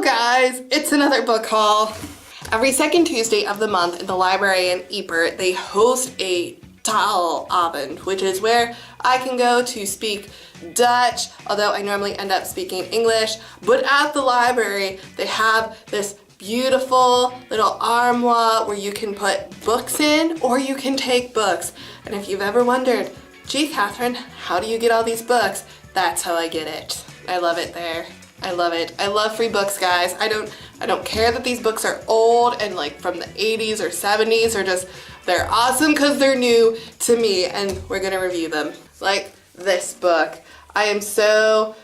guys, it's another book haul. Every second Tuesday of the month in the library in Ypres, they host a taalabend, which is where I can go to speak Dutch, although I normally end up speaking English. But at the library, they have this beautiful little armoire where you can put books in or you can take books. And if you've ever wondered, gee, Kathryn, how do you get all these books? That's how I get it. I love it there. I love it. I love free books, guys. I don't care that these books are old and like from the 80s or 70s, or just they're awesome because they're new to me, and we're gonna review them. Like this book. I am so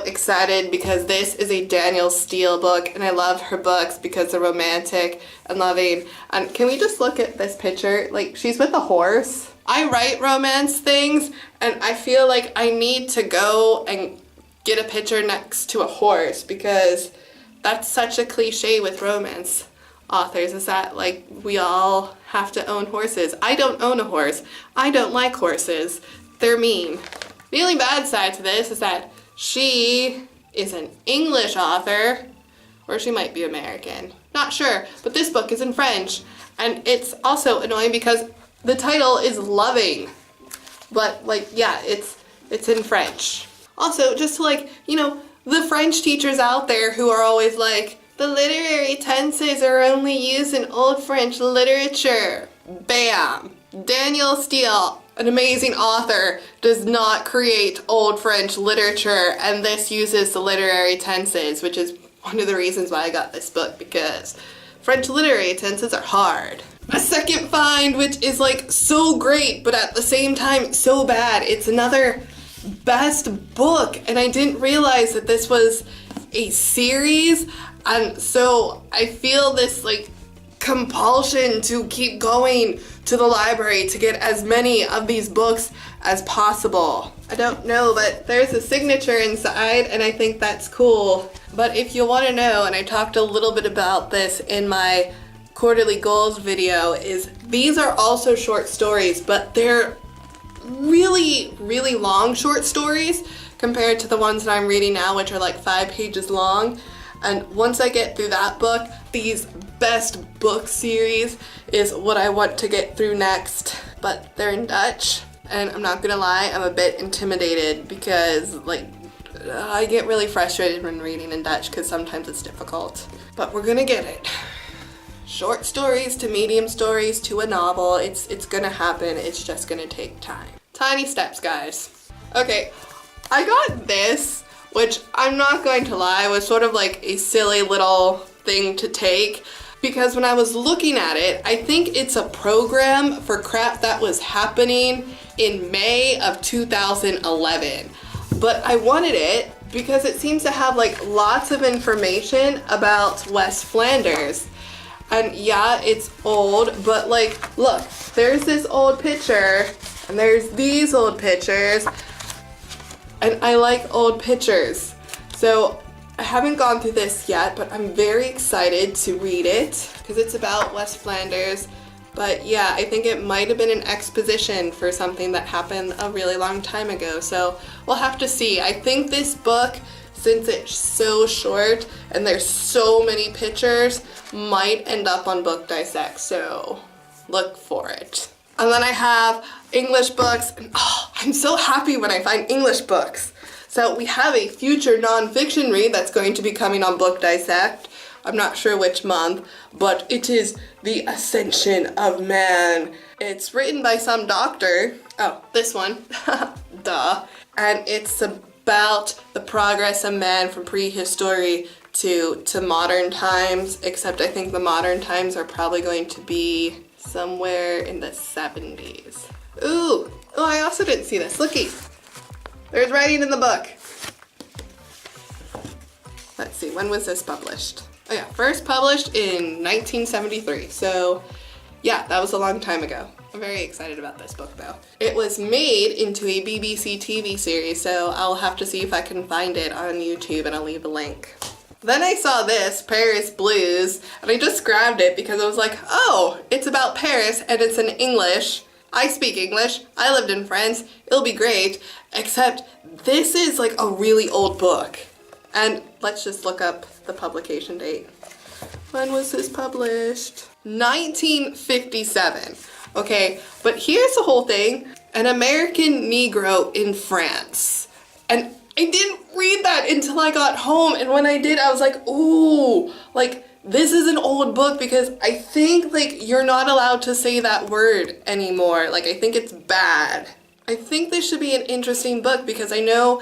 excited because this is a Danielle Steele book, and I love her books because they're romantic and loving. And can we just look at this picture? Like, she's with a horse. I write romance things, and I feel like I need to go and get a picture next to a horse, because that's such a cliche with romance authors, is that like we all have to own horses. I don't own a horse. I don't like horses. They're mean. The only bad side to this is that she is an English author, or she might be American. Not sure, but this book is in French, and it's also annoying because the title is Loving, but like, yeah, it's in French. Also, just to like, you know, the French teachers out there who are always like, the literary tenses are only used in Old French literature. Bam! Danielle Steele, an amazing author, does not create Old French literature, and this uses the literary tenses, which is one of the reasons why I got this book, because French literary tenses are hard. A second find, which is like so great, but at the same time so bad. It's another best book, and I didn't realize that this was a series, and so I feel this like compulsion to keep going to the library to get as many of these books as possible. I don't know, but there's a signature inside, and I think that's cool. But if you want to know, and I talked a little bit about this in my quarterly goals video, is these are also short stories, but they're really long short stories compared to the ones that I'm reading now, which are like 5 pages long. And once I get through that book, these best book series is what I want to get through next. But they're in Dutch, and I'm not gonna lie, I'm a bit intimidated because like I get really frustrated when reading in Dutch because sometimes it's difficult. But we're gonna get it. Short stories to medium stories to a novel, it's gonna happen, it's just gonna take time. Tiny steps, guys. Okay, I got this, which I'm not going to lie, was sort of like a silly little thing to take, because when I was looking at it, I think it's a program for crap that was happening in May of 2011. But I wanted it because it seems to have like lots of information about West Flanders. And yeah, it's old, but like, look, there's this old picture, and there's these old pictures, and I like old pictures. So I haven't gone through this yet, but I'm very excited to read it because it's about West Flanders. But yeah, I think it might have been an exposition for something that happened a really long time ago. So we'll have to see. I think this book, since it's so short and there's so many pictures, might end up on Book Dissect, so look for it. And then I have English books, and oh, I'm so happy when I find English books. So we have a future nonfiction read that's going to be coming on Book Dissect. I'm not sure which month, but it is The Ascension of Man. It's written by some doctor. Oh, this one. Duh. And it's about the progress of man from prehistory to modern times, except I think the modern times are probably going to be somewhere in the 70s. Ooh, oh, I also didn't see this. Looky, there's writing in the book. Let's see, when was this published? Oh yeah, first published in 1973, so yeah, that was a long time ago. I'm very excited about this book though. It was made into a BBC TV series, so I'll have to see if I can find it on YouTube, and I'll leave a link. Then I saw this, Paris Blues, and I just grabbed it because I was like, oh, it's about Paris and it's in English. I speak English, I lived in France, it'll be great, except this is like a really old book. And let's just look up the publication date. When was this published? 1957. Okay, but here's the whole thing. An American Negro in France. And I didn't read that until I got home, and when I did, I was like, ooh, like, this is an old book, because I think, like, you're not allowed to say that word anymore. Like, I think it's bad. I think this should be an interesting book, because I know,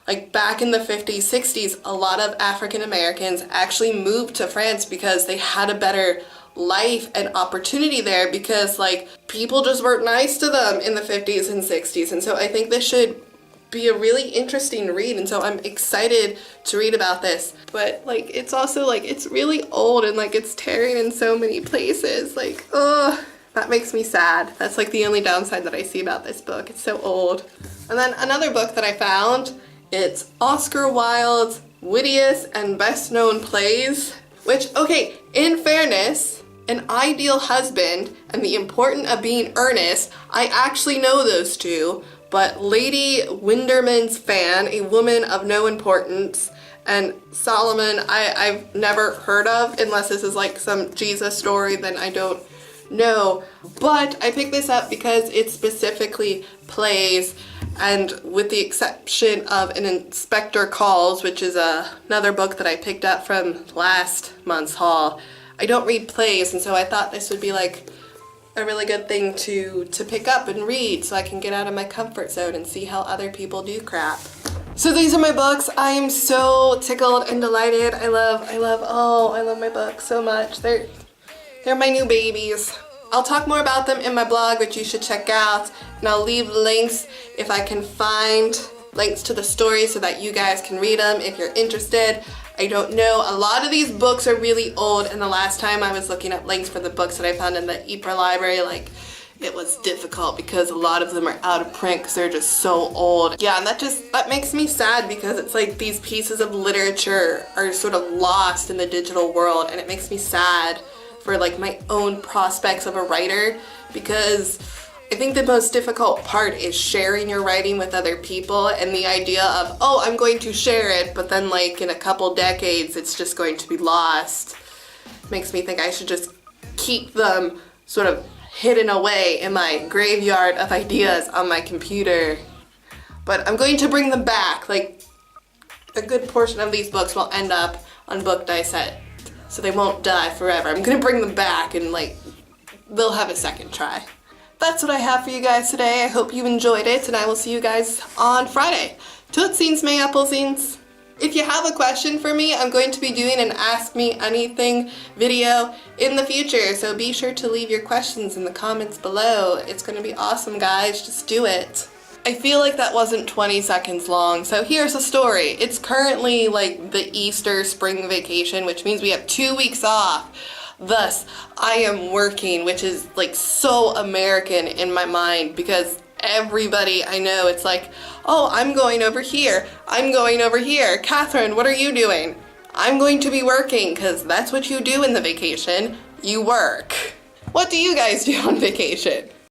like, back in the 50s, 60s, a lot of African Americans actually moved to France because they had a better life and opportunity there, because, like, people just weren't nice to them in the 50s and 60s. And so I think this should be a really interesting read, and so I'm excited to read about this. But, like, it's also, like, it's really old, and, like, it's tearing in so many places. Like, ugh, that makes me sad. That's, like, the only downside that I see about this book. It's so old. And then another book that I found, it's Oscar Wilde's Wittiest and Best Known Plays, which, okay, in fairness, An Ideal Husband and The Importance of Being Earnest, I actually know those two. But Lady Windermann's Fan, A Woman of No Importance, and Solomon, I've never heard of, unless this is like some Jesus story, then I don't know. But I picked this up because it's specifically plays, and with the exception of An Inspector Calls, which is another book that I picked up from last month's haul, I don't read plays, and so I thought this would be like a really good thing to pick up and read, so I can get out of my comfort zone and see how other people do crap. So these are my books. I am so tickled and delighted. I love my books so much. They're my new babies. I'll talk more about them in my blog, which you should check out, and I'll leave links if I can find links to the stories so that you guys can read them if you're interested. I don't know. A lot of these books are really old, and the last time I was looking up links for the books that I found in the Ypres library, like, it was difficult because a lot of them are out of print because they're just so old. Yeah, and that makes me sad, because it's like these pieces of literature are sort of lost in the digital world, and it makes me sad for, like, my own prospects of a writer, because I think the most difficult part is sharing your writing with other people, and the idea of, oh, I'm going to share it, but then, like, in a couple decades it's just going to be lost. Makes me think I should just keep them sort of hidden away in my graveyard of ideas on my computer. But I'm going to bring them back. Like, a good portion of these books will end up on Book Dissect, so they won't die forever. I'm gonna bring them back, and, like, they'll have a second try. That's what I have for you guys today. I hope you enjoyed it, and I will see you guys on Friday. Tootsies, may applesines. If you have a question for me, I'm going to be doing an Ask Me Anything video in the future, so be sure to leave your questions in the comments below. It's going to be awesome, guys. Just do it. I feel like that wasn't 20 seconds long, so here's the story. It's currently like the Easter spring vacation, which means we have 2 weeks off. Thus, I am working, which is like so American in my mind, because everybody I know, it's like, oh, I'm going over here. I'm going over here. Kathryn, what are you doing? I'm going to be working, because that's what you do in the vacation. You work. What do you guys do on vacation?